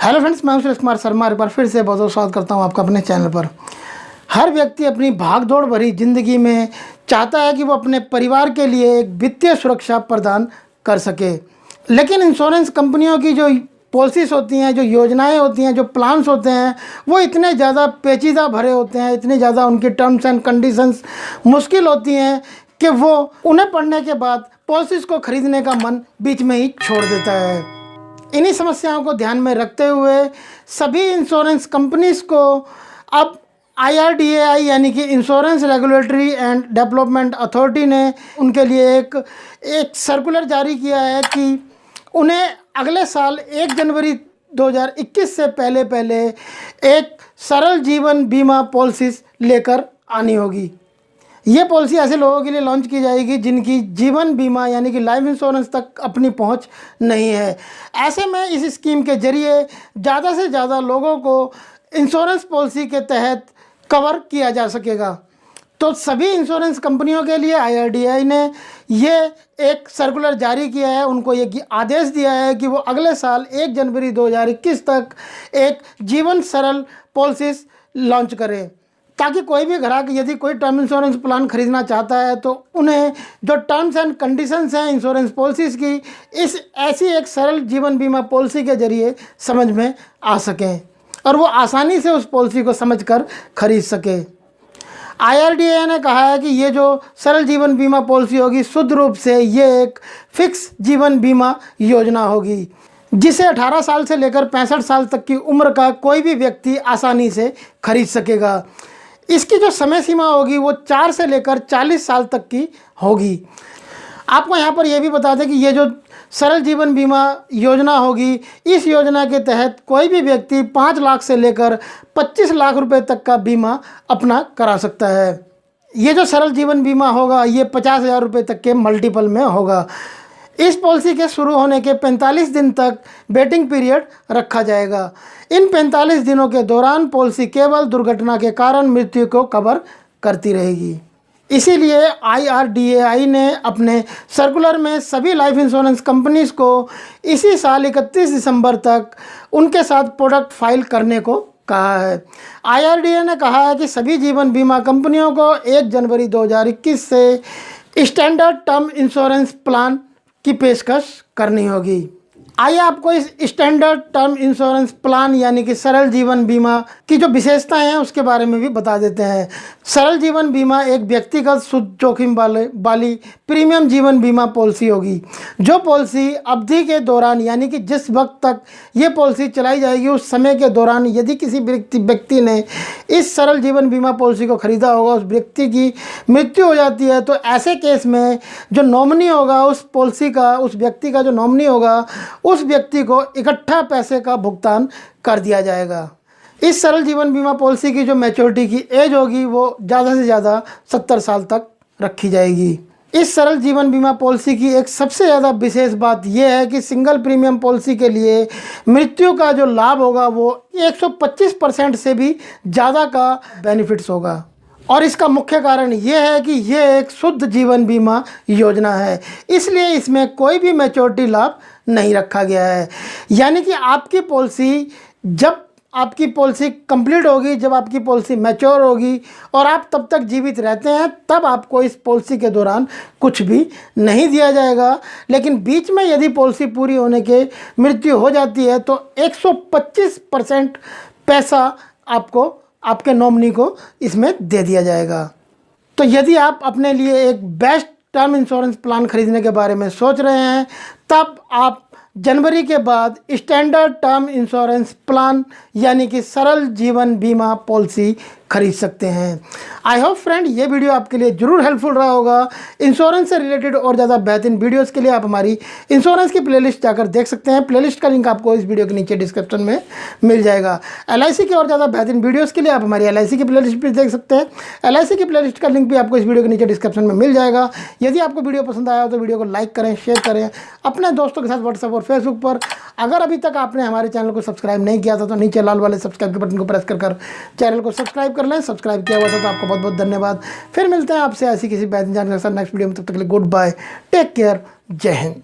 Hello friends, मैं हूं सुरेश कुमार शर्मा। एक बार फिर से बहुत बहुत स्वागत करता हूं आपका अपने चैनल पर। हर व्यक्ति अपनी भागदौड़ भरी ज़िंदगी में चाहता है कि वो अपने परिवार के लिए एक वित्तीय सुरक्षा प्रदान कर सके, लेकिन इंश्योरेंस कंपनियों की जो पॉलिसीज होती हैं, जो योजनाएं होती हैं, जो प्लान्स होते हैं, वो इतने ज़्यादा पेचीदा भरे होते हैं, इतने ज़्यादा उनकी टर्म्स एंड कंडीशंस मुश्किल होती हैं कि वो उन्हें पढ़ने के बाद पॉलिसीज़ को ख़रीदने का मन बीच में ही छोड़ देता है। इन्हीं समस्याओं को ध्यान में रखते हुए सभी इंश्योरेंस कंपनीज को अब IRDAI यानी कि insurance regulatory and development authority ने उनके लिए एक सर्कुलर जारी किया है कि उन्हें अगले साल 1 जनवरी 2021 से पहले एक सरल जीवन बीमा पॉलिसी लेकर आनी होगी। ये पॉलिसी ऐसे लोगों के लिए लॉन्च की जाएगी जिनकी जीवन बीमा यानी कि लाइफ इंश्योरेंस तक अपनी पहुंच नहीं है। ऐसे में इस स्कीम के जरिए ज़्यादा से ज़्यादा लोगों को इंश्योरेंस पॉलिसी के तहत कवर किया जा सकेगा। तो सभी इंश्योरेंस कंपनियों के लिए IRDAI ने ये एक सर्कुलर जारी किया है, उनको ये आदेश दिया है कि वो अगले साल 1 जनवरी 2021 तक एक जीवन सरल पॉलिसी लॉन्च करें, ताकि कोई भी ग्राहक यदि कोई टर्म इंश्योरेंस प्लान खरीदना चाहता है तो उन्हें जो टर्म्स एंड कंडीशंस हैं इंश्योरेंस पॉलिसीज़ की, इस ऐसी एक सरल जीवन बीमा पॉलिसी के ज़रिए समझ में आ सकें और वो आसानी से उस पॉलिसी को समझकर खरीद सके। IRDAI ने कहा है कि ये जो सरल जीवन बीमा पॉलिसी होगी, शुद्ध रूप से ये एक फिक्स जीवन बीमा योजना होगी जिसे 18 साल से लेकर 65 साल तक की उम्र का कोई भी व्यक्ति आसानी से खरीद सकेगा। इसकी जो समय सीमा होगी वो 4 से लेकर 40 साल तक की होगी। आपको यहाँ पर यह भी बता दें कि ये जो सरल जीवन बीमा योजना होगी, इस योजना के तहत कोई भी व्यक्ति 5 लाख से लेकर 25 लाख रुपए तक का बीमा अपना करा सकता है। ये जो सरल जीवन बीमा होगा ये 50,000 रुपये तक के मल्टीपल में होगा। इस पॉलिसी के शुरू होने के 45 दिन तक वेटिंग पीरियड रखा जाएगा। इन 45 दिनों के दौरान पॉलिसी केवल दुर्घटना के कारण मृत्यु को कवर करती रहेगी। इसीलिए IRDAI ने अपने सर्कुलर में सभी लाइफ इंश्योरेंस कंपनीज को इसी साल 31 दिसंबर तक उनके साथ प्रोडक्ट फाइल करने को कहा है। IRDAI ने कहा है कि सभी जीवन बीमा कंपनियों को 1 जनवरी 2021 से स्टैंडर्ड टर्म इंश्योरेंस प्लान की पेशकश करनी होगी। आइए आपको इस स्टैंडर्ड टर्म इंश्योरेंस प्लान यानी कि सरल जीवन बीमा की जो विशेषताएं हैं उसके बारे में भी बता देते हैं। सरल जीवन बीमा एक व्यक्तिगत शुद्ध जोखिम वाली प्रीमियम जीवन बीमा पॉलिसी होगी। जो पॉलिसी अवधि के दौरान यानी कि जिस वक्त तक ये पॉलिसी चलाई जाएगी उस समय के दौरान यदि किसी व्यक्ति ने इस सरल जीवन बीमा पॉलिसी को ख़रीदा होगा, उस व्यक्ति की मृत्यु हो जाती है, तो ऐसे केस में जो नॉमिनी होगा उस पॉलिसी का, उस व्यक्ति का जो नॉमिनी होगा, उस व्यक्ति को इकट्ठा पैसे का भुगतान कर दिया जाएगा। इस सरल जीवन बीमा पॉलिसी की जो मैच्योरिटी की एज होगी वो ज़्यादा से ज़्यादा 70 साल तक रखी जाएगी। इस सरल जीवन बीमा पॉलिसी की एक सबसे ज़्यादा विशेष बात यह है कि सिंगल प्रीमियम पॉलिसी के लिए मृत्यु का जो लाभ होगा वो 125% से भी ज़्यादा का बेनिफिट्स होगा। और इसका मुख्य कारण ये है कि ये एक शुद्ध जीवन बीमा योजना है, इसलिए इसमें कोई भी मैच्योरिटी लाभ नहीं रखा गया है। यानी कि आपकी पॉलिसी जब आपकी पॉलिसी कंप्लीट होगी, जब आपकी पॉलिसी मैच्योर होगी और आप तब तक जीवित रहते हैं, तब आपको इस पॉलिसी के दौरान कुछ भी नहीं दिया जाएगा। लेकिन बीच में यदि पॉलिसी पूरी होने के मृत्यु हो जाती है तो 125% पैसा आपको, आपके नॉमिनी को इसमें दे दिया जाएगा। तो यदि आप अपने लिए एक बेस्ट टर्म इंश्योरेंस प्लान खरीदने के बारे में सोच रहे हैं, तब आप जनवरी के बाद स्टैंडर्ड टर्म इंश्योरेंस प्लान यानी कि सरल जीवन बीमा पॉलिसी खरीद सकते हैं। आई होप फ्रेंड ये वीडियो आपके लिए ज़रूर हेल्पफुल रहा होगा। इंश्योरेंस से रिलेटेड और ज़्यादा बेहतरीन वीडियोस के लिए आप हमारी इंश्योरेंस की प्लेलिस्ट जाकर देख सकते हैं। प्लेलिस्ट का लिंक आपको इस वीडियो के नीचे डिस्क्रिप्शन में मिल जाएगा। LIC के और ज़्यादा बेहतरीन वीडियोज़ के लिए आप हमारी LIC की प्लेलिस्ट भी देख सकते हैं। LIC की प्लेलिस्ट का लिंक भी आपको इस वीडियो के नीचे डिस्क्रिप्शन में मिल जाएगा। यदि आपको वीडियो पसंद आया हो तो वीडियो को लाइक करें, शेयर करें अपने दोस्तों के साथ व्हाट्सएप और फेसबुक पर। अगर अभी तक आपने हमारे चैनल को सब्सक्राइब नहीं किया था तो नीचे लाल वाले सब्सक्राइब के बटन को प्रेस कर चैनल को सब्सक्राइब कर लें। सब्सक्राइब किया हुआ था तो आपको बहुत बहुत धन्यवाद। फिर मिलते हैं आपसे ऐसी किसी बेहतरीन जानकारी के साथ नेक्स्ट वीडियो में। तब तक के लिए गुड बाय, टेक केयर, जय हिंद।